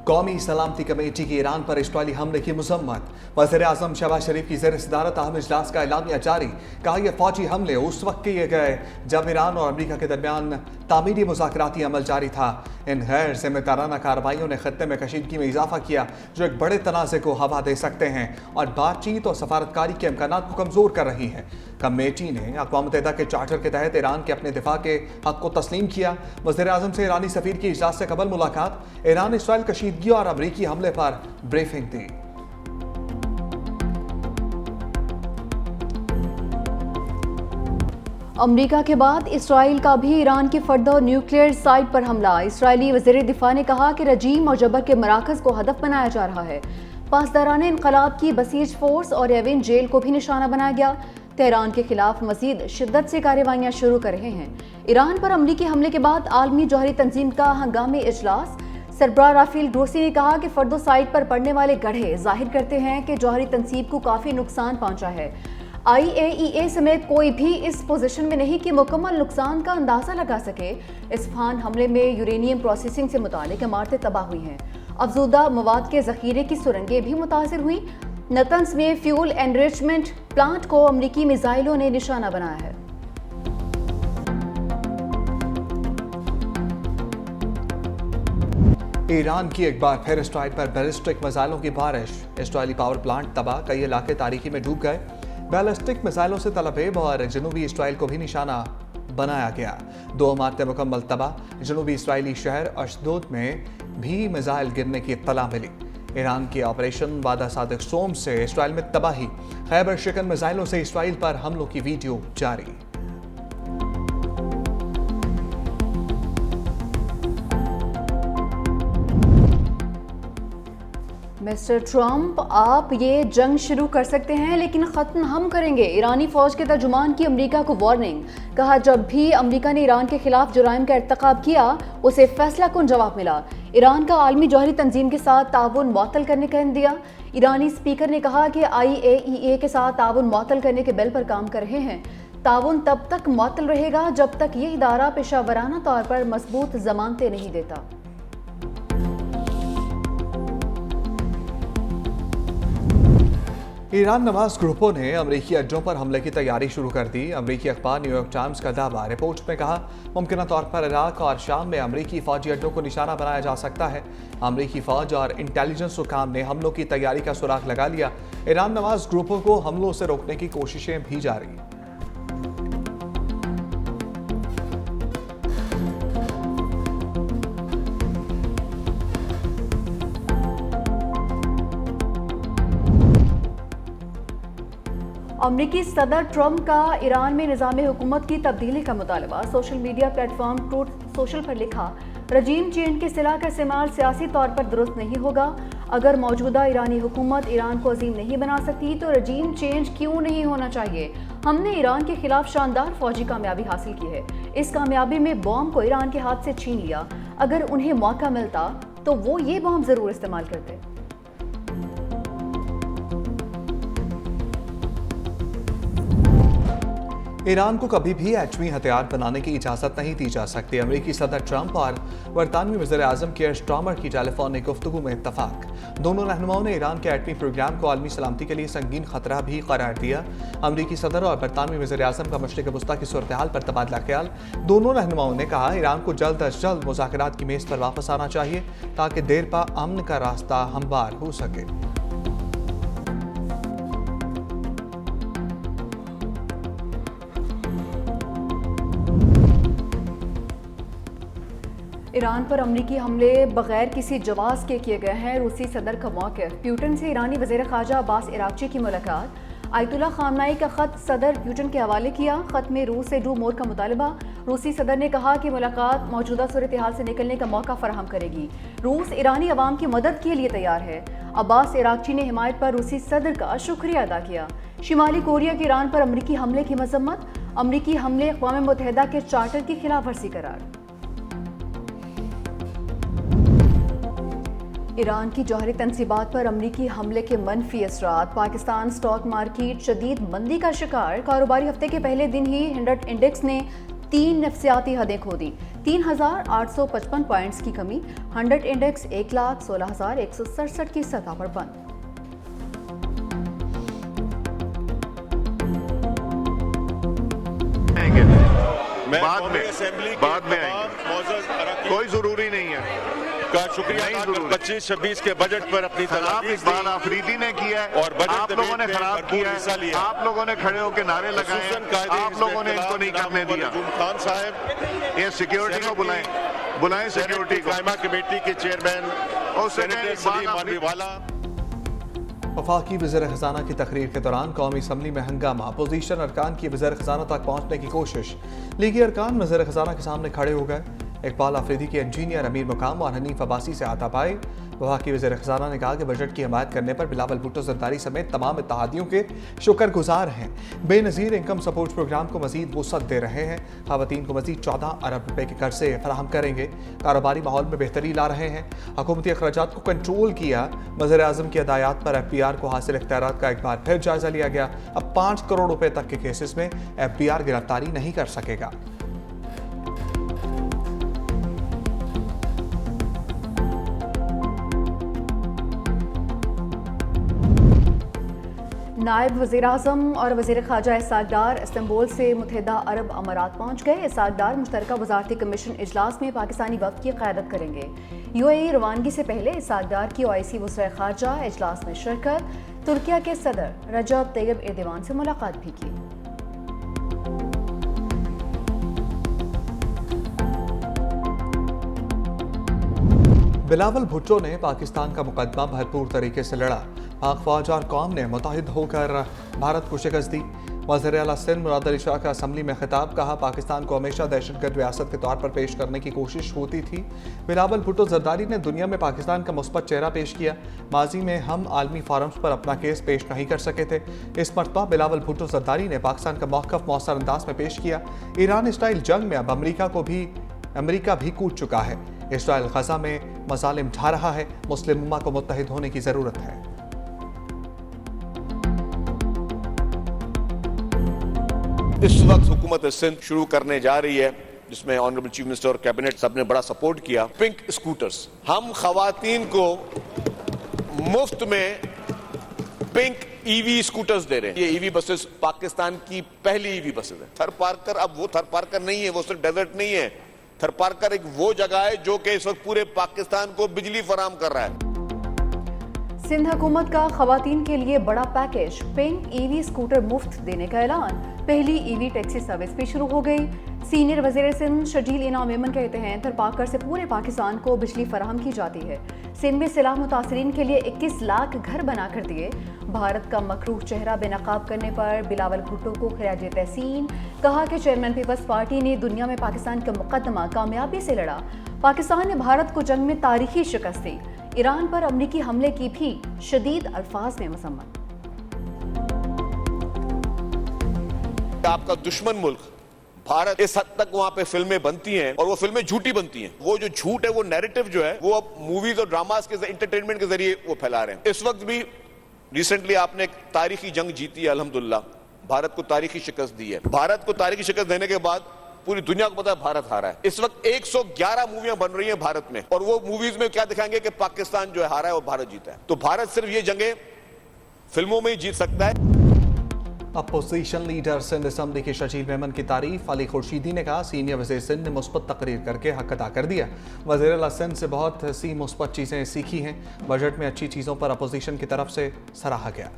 कौमी सलामती कमेटी की ईरान पर इजरायली हमले की मजम्मत। वज़ीर-ए-आज़म शहबाज शरीफ की ज़ेर सदारत अहम इजलास का एलानिया जारी। कहा यह फौजी हमले उस वक्त किए गए जब ईरान और अमरीका के दरमियान तामीरी मुज़ाकराती अमल जारी था। इन गैर जिम्मेदाराना कार्रवाइयों ने खत्ते में कशीदगी में इजाफा किया जो एक बड़े तनाज़े को हवा दे सकते हैं और बातचीत और सफारतकारी के इम्कानात को कमज़ोर कर रही है। कमेटी ने अक़वाम मुत्तहिदा के चार्टर के तहत ईरान के अपने दिफा के हक को तस्लीम किया। वज़ीर-ए-आज़म से ईरानी सफ़ीर की इजलास से कबल मुलाकात। ईरान इसराइल कशीदगी और अमरीकी हमले पर ब्रीफिंग दी। अमरीका के बाद इसराइल का भी ईरान की फर्द न्यूक्लियर साइट पर हमला। इसराइली वज़ीर दिफा ने कहा कि रजीम और जबर के मराकज़ को हदफ बनाया जा रहा है। पासदारान इनकलाब की बसीज फोर्स और एविन जेल को भी निशाना बनाया गया। तेहरान के खिलाफ मजीद शिद्दत से कार्रवाइयाँ शुरू कर रहे हैं। ईरान पर अमरीकी हमले के बाद आलमी जौहरी तंजीम का हंगामी इजलास। सरबराह राफेल ग्रोसी ने कहा कि फर्दो साइट पर पड़ने वाले गड्ढे जाहिर करते हैं कि जौहरी तंसीब को काफ़ी नुकसान पहुंचा है। IAEA समेत कोई भी इस पोजीशन में नहीं कि मुकम्मल नुकसान का अंदाज़ा लगा सके। इस्फहान हमले में यूरेनियम प्रोसेसिंग से मुतालिक इमारतें तबाह हुई हैं। अफजूदा मवाद के ज़ख़ीरे की सुरंगें भी मुतासर हुई। नतन्स में फ्यूल एनरिचमेंट प्लांट को अमरीकी मिसाइलों ने निशाना बनाया है। ईरान की एक बार फिर इसराइल पर बैलिस्टिक मिसाइलों की बारिश। इसराइली पावर प्लांट तबाह, कई इलाके तारीकी में डूब गए। बैलिस्टिक मिसाइलों से तलअबीब और जनूबी इसराइल को भी निशाना बनाया गया। 2 इमारतें मुकम्मल तबाह। जनूबी इसराइली शहर अशदोद में भी मिसाइल गिरने की इत्तला मिली। ईरान की ऑपरेशन वादा सादिक सोम से इसराइल में तबाही। खैबर शिकन मिसाइलों से इसराइल पर हमलों की वीडियो जारी। मिस्टर ट्रंप, आप ये जंग शुरू कर सकते हैं लेकिन ख़त्म हम करेंगे। ईरानी फ़ौज के तर्जुमान की अमरीका को वार्निंग। कहा जब भी अमरीका ने ईरान के खिलाफ जुराइम का इर्तिकाब किया उसे फैसला कुन जवाब मिला। ईरान का आलमी जौहरी तंजीम के साथ ताउन मुअत्तल करने का दिया। ईरानी स्पीकर ने कहा कि IAEA के साथ ताउन मुअत्तल करने के बिल पर काम कर रहे हैं। ताउन तब तक मुअत्तल रहेगा जब तक ये इदारा पेशावराना तौर पर मजबूत जमानतें नहीं देता। ईरान नवाज ग्रुपों ने अमरीकी अड्डों पर हमले की तैयारी शुरू कर दी। अमरीकी अखबार न्यूयॉर्क टाइम्स का दावा। रिपोर्ट में कहा मुमकिन तौर पर इराक और शाम में अमरीकी फौजी अड्डों को निशाना बनाया जा सकता है। अमरीकी फौज और इंटेलिजेंस हुकाम ने हमलों की तैयारी का सुराग लगा लिया। ईरान नवाज ग्रुपों को हमलों से रोकने की कोशिशें भी जारी। अमरीकी सदर ट्रंप का ईरान में निज़ाम हुकूमत की तब्दीली का मुतालबा। Social media platform truth social पर लिखा, रजीम चेंज के सिला का इस्तेमाल सियासी तौर पर दुरुस्त नहीं होगा। अगर मौजूदा ईरानी हुकूमत ईरान को अजीम नहीं बना सकती तो रजीम चेंज क्यों नहीं होना चाहिए। हमने ईरान के खिलाफ शानदार फौजी कामयाबी हासिल की है। इस कामयाबी में बॉम्ब को ईरान के हाथ से छीन लिया। अगर उन्हें मौका मिलता तो वो ये बॉम्ब ज़रूर इस्तेमाल करते। ईरान को कभी भी एटमी हथियार बनाने की इजाज़त नहीं दी जा सकती। अमरीकी सदर ट्रंप और बरतानवी वज़ीर-ए-आज़म केयर स्टार्मर की टेलीफोनिक गुफ्तगू में इत्तफाक। दोनों रहनुमाओं ने ईरान के एटमी प्रोग्राम को आलमी सलामती के लिए संगीन खतरा भी करार दिया। अमरीकी सदर और बरतानवी वज़ीर-ए-आज़म का मशरिक़ वस्ता की सूरत हाल पर तबादला ख्याल। दोनों रहनुमाओं ने कहा ईरान को जल्द अज जल्द मुज़ाकरात की मेज़ पर वापस आना चाहिए ताकि देर पा अमन का रास्ता हमवार हो सके। ईरान पर अमरीकी हमले बगैर किसी जवाब के किए गए हैं। रूसी सदर का मौक़िफ़। प्यूटन से ईरानी वज़ीर ख़ारजा अब्बास इराक़ची की मुलाकात। आयतुल्लाह ख़ामनाई का ख़त सदर प्यूटन के हवाले किया। ख़त में रूस से डू मोर का मुतालबा। रूसी सदर ने कहा कि मुलाकात मौजूदा सूरत हाल से निकलने का मौका फराहम करेगी। रूस ईरानी अवाम की मदद के लिए तैयार है। अब्बास इराक़ची ने हिमायत पर रूसी सदर का शुक्रिया अदा किया। शिमाली कोरिया के ईरान पर अमरीकी हमले की मजम्मत। अमरीकी हमले अक़वाम मुत्तहिदा के चार्टर की खिलाफ वर्जी करार। ईरान की जौहरी तनसीबात पर अमरीकी हमले के मनफी असरात। पाकिस्तान स्टॉक मार्केट शदीद मंदी का शिकार। कारोबारी हफ्ते के पहले दिन ही हिंडट इंडेक्स ने 3 नफ्सियाती हदें खो दी। 3,855 पॉइंट्स की कमी। 100 इंडेक्स 1,16,167 की सतह पर बंद। बाद में आएंगे, कोई जरूरी नहीं है का शुक्रिया 25-26 के बजट पर अपनी इकबाल आफरीदी ने किया है और बजट आप लोगों ने खराब किया है। आप लोगों ने खड़े होकर नारे लगाए, आप लोगों ने इनको नहीं करने दिया। खान साहब ये सिक्योरिटी को बुलाएं सिक्योरिटी को। कायमा कमेटी के चेयरमैन और सेनेटर सलीम मानवीवाला। वफाकी वज़ीर ख़ज़ाना की तकरीर के दौरान कौमी असम्बली में हंगामा। अपोजिशन अरकान की वज़ीर ख़ज़ाना तक पहुंचने की कोशिश। लीगी अरकान वज़ीर ख़ज़ाना के सामने खड़े हो गए। इकबाल आफरीदी के इंजीनियर अमीर मुकाम और हनीफ अब्बासी से हाथापाई। वफाकी वज़ीर ख़ज़ाना ने कहा कि बजट की हमायत करने पर बिलावल भुट्टो ज़रदारी समेत तमाम इत्तेहादियों के शुक्रगुजार हैं। बेनज़ीर इनकम सपोर्ट प्रोग्राम को मज़ीद वुसअत दे रहे हैं। ख़वातीन को मज़ीद 14 अरब रुपए के कर्जे फराहम करेंगे। कारोबारी माहौल में बेहतरी ला रहे हैं। हुकूमती अखराजात को कंट्रोल किया। वज़ीर आज़म की हदायत पर FBR को हासिल इख्तियारात का एक बार फिर जायजा लिया गया। अब 5 करोड़ रुपए तक के केसेस में FBR गिरफ्तारी नहीं कर सकेगा। नायब वज़ीर आज़म और वज़ीर ख़ारजा इसाक डार इस्तांबुल से मुत्तहिदा अरब अमारात पहुँच गए। इसाक डार मुश्तरका वज़ारती कमीशन इजलास में पाकिस्तानी वफ़द की क़यादत करेंगे। UAE रवानगी से पहले इसाक डार की OIC वज़ीर ख़ारजा इजलास में शिरकत। तुर्किया के सदर रजब तैयब एर्दोगान से मुलाकात भी की। बिलावल भुट्टो ने पाकिस्तान का मुकदमा भरपूर तरीके से लड़ा। पाक फौज और कौम ने मुत्तहिद होकर भारत को शिकस्त दी। वज़ीर आला सिंध मुराद अली शाह का असम्बली में खिताब। कहा, पाकिस्तान को हमेशा दहशतगर्द रियासत के तौर पर पेश करने की कोशिश होती थी। बिलावल भुट्टो ज़रदारी ने दुनिया में पाकिस्तान का मुस्बत चेहरा पेश किया। माजी में हम आलमी फोरम्स पर अपना केस पेश नहीं कर सके थे। इस मरतबा बिलावल भुट्टो ज़रदारी ने पाकिस्तान का मौक़िफ़ मौसर अंदाज में पेश किया। ईरान स्टाइल जंग में अब अमरीका भी कूद चुका है। इसराइल गजा में मज़ालिम ढा रहा है। मुस्लिम उम्मा को मुत्तहिद होने की ज़रूरत है। इस वक्त हुकूमत सिंध शुरू करने जा रही है, जिसमें ऑनरेबल चीफ मिनिस्टर और कैबिनेट सबने बड़ा सपोर्ट किया। पिंक स्कूटर्स, हम खवातीन को मुफ्त में पिंक EV स्कूटर्स दे रहे हैं। ये EV बसेस पाकिस्तान की पहली EV बसेस है। थर पार्कर अब वो थर पार्कर नहीं है, वो सिर्फ डेजर्ट नहीं है। थर पार्कर एक वो जगह है जो कि इस वक्त पूरे पाकिस्तान को बिजली फराहम कर रहा है। सिंध हुकूमत का खवातीन के लिए बड़ा पैकेज। पिंक EV स्कूटर मुफ्त देने का ऐलान। पहली EV टैक्सी सर्विस भी शुरू हो गई। सीनियर वज़ीर सिंध शजील इनाम मेमन कहते हैं, थरपाकर से पूरे पाकिस्तान को बिजली फराहम की जाती है। सिंध में सैलाब मुतासरीन के लिए 21 लाख घर बना कर दिए। भारत का मकरूह चेहरा बेनकाब करने पर बिलावल भुट्टो को खिराज तहसीन। कहा कि चेयरमैन पीपल्स पार्टी ने दुनिया में पाकिस्तान का मुकदमा कामयाबी से लड़ा। पाकिस्तान ने भारत को जंग में तारीखी शिकस्त दी। ईरान पर अमरीकी हमले की भी शदीद अल्फाज में मजम्मत। आपका दुश्मन मुल्क भारत, इस हद तक वहां पे फिल्में बनती हैं और वो फिल्में झूठी बनती हैं। वो जो झूठ है, वो नैरेटिव जो है, वो अब मूवीज और ड्रामास के इंटरटेनमेंट के जरिए वो फैला रहे हैं। इस वक्त भी रिसेंटली आपने एक तारीखी जंग जीती है, अल्हम्दुलिल्लाह भारत को तारीखी शिकस्त दी है। भारत को तारीखी शिकस्त देने के बाद पूरी दुनिया को पता है भारत हारा है। इस वक्त 111 मूवियां बन रही हैं भारत में, और वो मूवीज में क्या दिखाएंगे कि पाकिस्तान जो है हारा है और भारत जीता है। तो भारत सिर्फ ये जंगें फिल्मों में ही जीत सकता है। अपोजिशन लीडर सिंध असम्बली के शजील मेमन की तारीफ। अली खुर्शीदी ने कहा, सीनियर वज़ीर सिंध ने मुस्बत तकरीर करके हक अदा कर दिया। वज़ीर आला सिंध से बहुत सी मुस्बत चीज़ें सीखी हैं। बजट में अच्छी चीज़ों पर अपोजिशन की तरफ से सराहा गया।